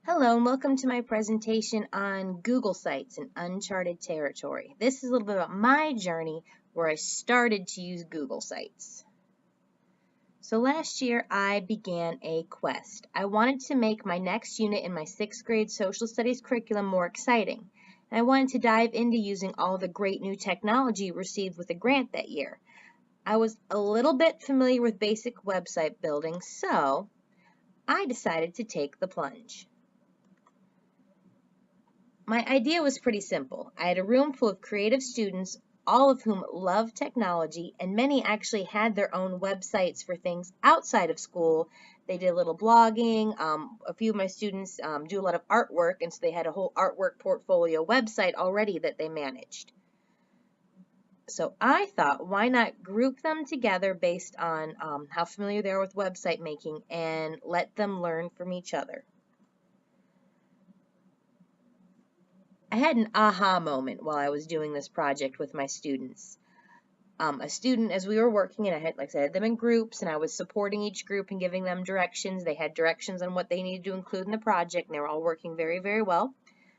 Hello and welcome to my presentation on Google Sites in Uncharted territory. This is a little bit about my journey where I started to use Google Sites. So last year I began a quest. I wanted to make my next unit in my 6th grade social studies curriculum more exciting. And I wanted to dive into using all the great new technology received with a grant that year. I was a little bit familiar with basic website building, so I decided to take the plunge. My idea was pretty simple. I had a room full of creative students, all of whom loved technology, and many actually had their own websites for things outside of school. They did a little blogging. A few of my students do a lot of artwork, and so they had a whole artwork portfolio website already that they managed. So I thought, why not group them together based on how familiar they are with website making and let them learn from each other. I had an aha moment while I was doing this project with my students. A student, as we were working, and I had, like I said, them in groups, and I was supporting each group and giving them directions. They had directions on what they needed to include in the project, and they were all working very, very well.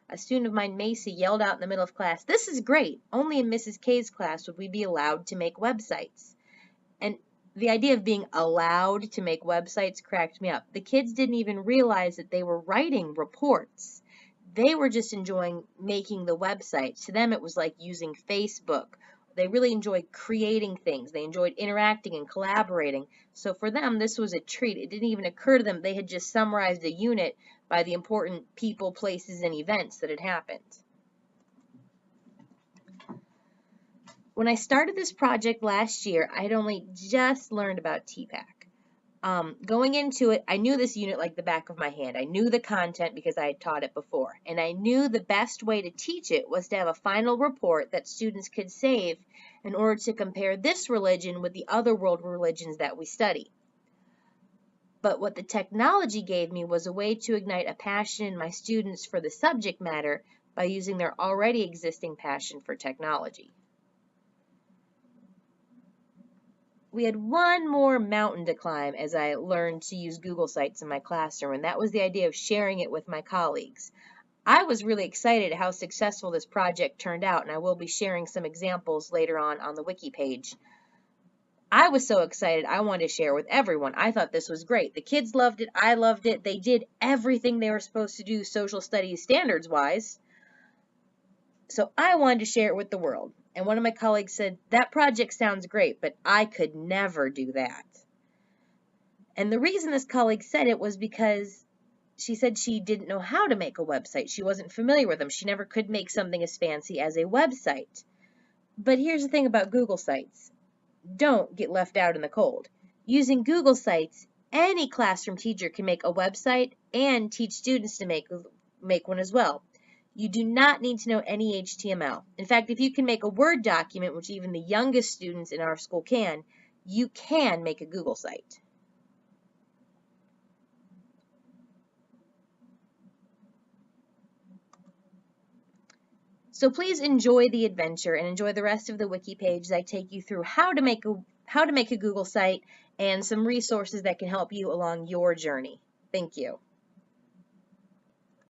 A student of mine, Macy, yelled out in the middle of class, "This is great! Only in Mrs. K's class would we be allowed to make websites." And the idea of being allowed to make websites cracked me up. The kids didn't even realize that they were writing reports. They were just enjoying making the website. To them, it was like using Facebook. They really enjoyed creating things. They enjoyed interacting and collaborating. So for them, this was a treat. It didn't even occur to them they had just summarized a unit by the important people, places, and events that had happened. When I started this project last year, I had only just learned about TPAC. Going into it, I knew this unit like the back of my hand. I knew the content because I had taught it before. And I knew the best way to teach it was to have a final report that students could save in order to compare this religion with the other world religions that we study. But what the technology gave me was a way to ignite a passion in my students for the subject matter by using their already existing passion for technology. We had one more mountain to climb as I learned to use Google Sites in my classroom, and that was the idea of sharing it with my colleagues. I was really excited at how successful this project turned out, and I will be sharing some examples later on the wiki page. I was so excited I wanted to share with everyone. I thought this was great. The kids loved it. I loved it. They did everything they were supposed to do social studies standards-wise. So I wanted to share it with the world. And one of my colleagues said, "That project sounds great, but I could never do that." And the reason this colleague said it was because she said she didn't know how to make a website. She wasn't familiar with them. She never could make something as fancy as a website. But here's the thing about Google Sites. Don't get left out in the cold. Using Google Sites, any classroom teacher can make a website and teach students to make one as well. You do not need to know any HTML. In fact, if you can make a Word document, which even the youngest students in our school can, you can make a Google site. So please enjoy the adventure and enjoy the rest of the wiki page as I take you through how to make a Google site and some resources that can help you along your journey. Thank you.